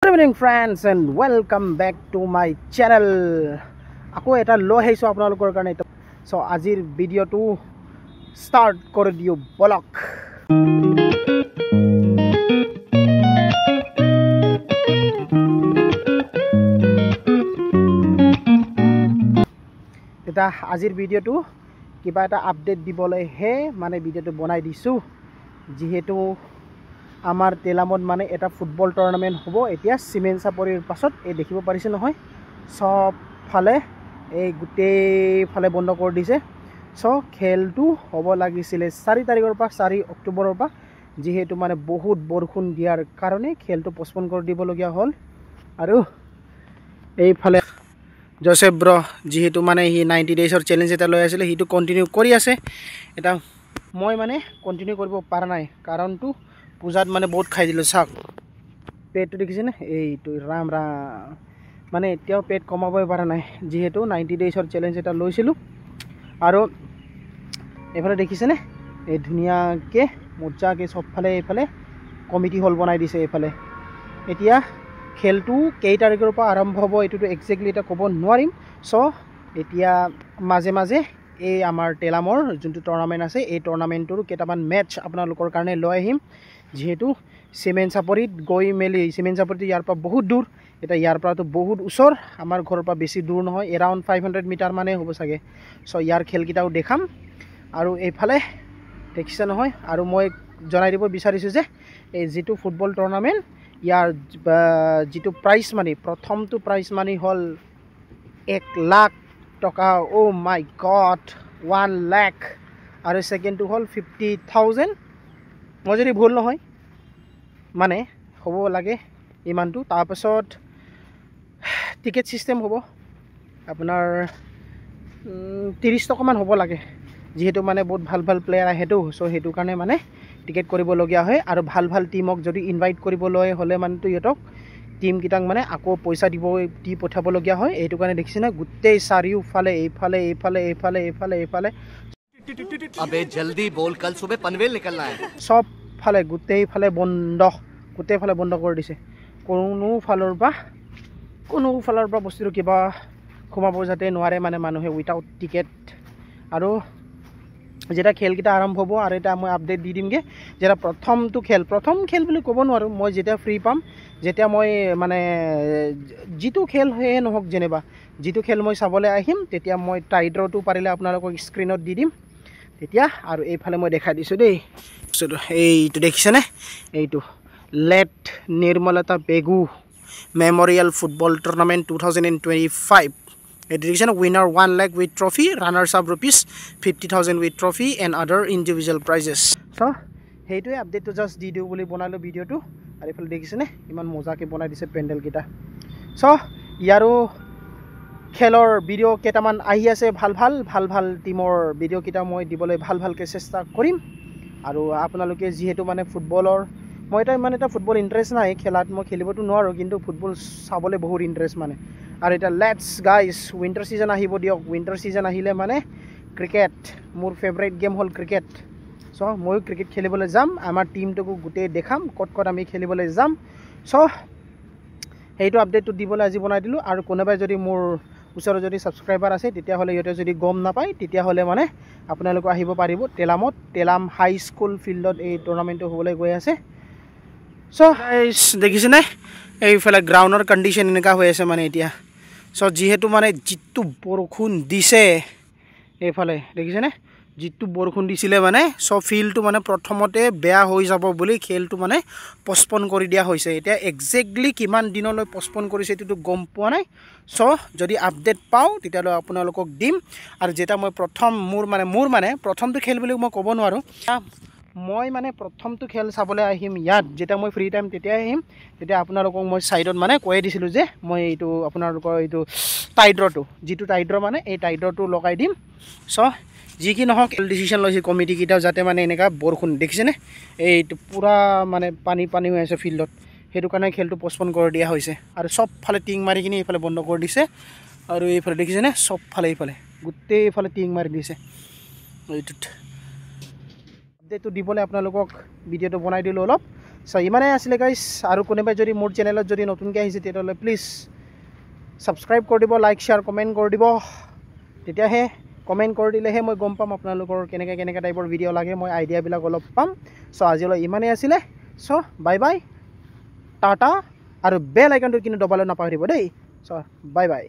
Good evening friends and welcome back to my channel. Ako eta lo heiso apnalokor karone so ajir video to start kori diu bolok. Eta ajir video to kiba eta update dibole he mane video to bonai disu jihetu আমার তেলামত মানে এটা football tournament হবো এতিয়া cement সাপৰিৰ পাছত এই দেখিব পাৰিছে নহয় সব ফালে এই গুটে ফালে বন্ধ কৰি দিছে সো খেলটো হ'ব লাগিছিল 4 তাৰিখৰ পৰা 4 অক্টোবৰৰ পৰা যেহেতু মানে বহুত বৰষুণ দিয়াৰ কাৰণে খেলটো পোষ্টপন কৰি দিব লগিয়া হ'ল আৰু এই ফালে জোসেফ ব্ৰ যেহেতু মানে হি 90 ডেজৰ চ্যালেঞ্জ এটা লৈ আছিল হিটো কন্টিনিউ কৰি আছে এটা মই মানে কন্টিনিউ কৰিব পাৰা নাই কাৰণটো পূজাত মানে বহুত খাই দিলো চাক পেটটো দেখিছে না এইটো ৰাম ৰাম মানে এতিয়াও পেট কমাবই পাৰা নাই যেহেতু 90 ডেজৰ চ্যালেঞ্জ এটা লৈছিলো আৰু এফালে দেখিছে না এই ধুনিয়াকে মজাকে সবফালে এফালে কমিটি হল বনাই দিছে এফালে এতিয়া খেলটো কেই তাৰিখৰ পৰা আৰম্ভ হ'ব এটো এক্স্যাক্টলি এটা ক'ব নোৱাৰিম সো এতিয়া মাজে মাজে এই আমাৰ তেলামৰ যোনটো টুৰ্নামেন্ট আছে এই টুৰ্নামেন্টৰ কেটামান মেচ আপোনালোকৰ কাৰণে লৈ আহিম যেহেতু সিমেন্ট সাপৰিত গৈ মেলি সিমেন্ট সাপৰিত ইয়াৰ পৰা বহুত দূৰ এটা ইয়াৰ পৰা তো বহুত ওচৰ আমাৰ ঘৰৰ পৰা বেছি দূৰ নহয় এৰাউণ্ড 500 মিটাৰ মানে হ'ব সাগে সো ইয়াৰ খেলকিটাও দেখাম আৰু এইফালে দেখিছে নহয় আৰু মই জনাই দিব বিচাৰিছো যে এই যেটো ফুটবল টুৰ্নামেন্ট ইয়াৰ যেটো প্ৰাইজ মানি প্ৰথমটো প্ৰাইজ মানি হল 1 লাখ টকা ও মাই গড 1 লাখ আৰু সেকেন্ডটো হল 50,000 মই যদি ভুল নহয় মানে হ'ব লাগে ইমানটো তাৰ পাছত টিকেট সিস্টেম হ'ব আপোনাৰ 30 টকা মান হ'ব লাগে যেহেতু মানে বহুত ভাল ভাল প্লেয়াৰ আহেটো সো হেতু কাৰণে মানে টিকেট কৰিব লগিয়া হয় আৰু ভাল ভাল টিমক যদি ইনভাইট কৰিবলৈ হলে মানে তো ইয়তক টিম কিটাং মানে আকৌ পইচা দি পঠাব লগিয়া হয় এইটো কাৰণে দেখিছে না গুটেই চাৰিও ফালে এইফালে अबे जल्दी बोल कल सुबह पनवेल निकलना है सब फाले गुटेई फाले बंद कर दिसे कोनो फालर पा बस्तु किबा खुमाब जाते नोवारे माने मानुहे उइदाउट टिकेट आरो जेटा खेल किटा आरम्भ होबो आरो এটা মই আপডেট দি দিমগে যেটা প্ৰথম খেল বুলি ক'ব নোৱাৰো মই যেটা ফ্ৰী পাম যেটা মই মানে জিতু খেল হয় নহক জেনেবা জিতু খেল মই চাবলৈ আহিম তেতিয়া মই টাইড্ৰটো পাৰিলে আপোনালোকক স্ক্ৰিনত দি দিম তেতিয়া আৰু এইফালে মই দেখাই দিছো দেই এইটো দেখিছে নে এইটো লেট নিৰ্মলতা বেগু memorial football tournament 2025 Edition winner 1 lakh with trophy, runners up rupees 50,000 with trophy and other individual prizes. So, heitue update to just di diu boli bonailo video to ari phale dekhisene iman moja ke bonai dise pendel kita. So, yaro khelor video ketaman ahi ase bhal teamor video kita moi dibole bhal ke chesta korim aru apnaloke jihetu mane footballor moi ta mane ta football interest nai khelat moi khelibotu noaro kintu football sabole bahut interest mane আৰু এটা let's guys winter সিজন আহিব দিওক winter সিজন আহিলে মানে cricket মোৰ favourite game হল cricket so মই cricket খেলিবলৈ যাম আমাৰ টিমটোক গুটে দেখাম কত আমি খেলিবলৈ যাম সো এইটো আপডেটটো দিবলৈ আজি বনাই দিলো আৰু কোনোবাই যদি মোৰ ওচৰত যদি সাবস্ক্ৰাইবাৰ আছে তেতিয়া হলে ইতে যদি গম নাপায় তেতিয়া হলে মানে আপোনালোক আহিব পাৰিব তেলাম হাই স্কুল ফিল্ডত এই টুৰ্নামেন্টটো হ'বলৈ গৈ আছে সো গাইস দেখিছে না এইফালে গ্ৰাউণ্ডৰ কন্ডিশন এনেকা হৈ আছে মানে এতিয়া সো যেহেতু মানে জিতু বৰখুন দিছে এইফালে দেখিছে না জিতু বৰখুন দিছিলে মানে সো ফিল্ডটো মানে প্ৰথমতে বেয়া হৈ যাব বুলি খেলটো মানে পোষ্টপন কৰি দিয়া হৈছে এতিয়া এক্স্যাক্টলি কিমান দিনলৈ পোষ্টপন কৰিছে এটো গম পোৱা নাই সো যদি আপডেট পাও তেতিয়ালৈ আপোনালোকক দিম আৰু যেটা মই মোৰ মানে প্ৰথমটো খেল বুলি মই ক'ব নোৱাৰো মই মানে প্ৰথমটো খেল চাবলৈ আহিম ইয়াত যেটা মই ফ্ৰী টাইম তেতিয়া আহিম তেতিয়া আপোনালোকক মই সাইডত মানে কৈ দিছিলো যে মই এইটো আপোনালোকৰ এইটো টাইড্ৰটো যেটো টাইড্ৰ মানে এই টাইড্ৰটো লগাই দিম সো যি কি নহক ডিসিশন লৈছে কমিটি কিটা যাতে মানে এনেকা বৰখুন দেখিছে নে এইটো পুৰা মানে পানী হৈ আছে ফিল্ডত হেতু কাৰণে খেলটো পোষ্টপন কৰি দিয়া হৈছে আৰু সব ফালে টিং মাৰি কিনি এইফালে বন্ধ কৰি দিছে আৰু এইফালে দেখিছে নে সব ফালে এইফালে গুটেই ফালে টিং মাৰি দিছে এইটো আপডেটটো দিবলৈ আপোনালোকক ভিডিওটো বনাই দিলো অলপ চ' ইমানেই আছিলে গাইছ আৰু কোনোবাই যদি মোৰ চেনেলত যদি নতুনকৈ আহিছে তেতিয়াহ'লে প্লিজ ছাবস্ক্ৰাইব কৰি দিব লাইক শ্বেয়াৰ কমেণ্ট কৰি দিব তেতিয়াহে কমেণ্ট কৰি দিলেহে মই গম পাম আপোনালোকৰ কেনেকৈ টাইপৰ ভিডিঅ' লাগে মই আইডিয়াবিলাক অলপ পাম চ' আজিলৈ ইমানেই আছিলে চ' বাই বাই টাটা আৰু বেল আইকনটো কিন্তু দবালৈ নাপাহৰিব দেই চ' বাই বাই